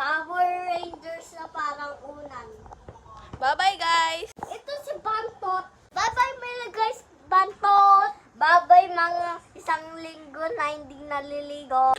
Power Rangers na parang unan. Bye-bye, guys! Ito si Bantot. Bye-bye mga guys, Bantot. Bye-bye mga isang linggo na hindi naliligo.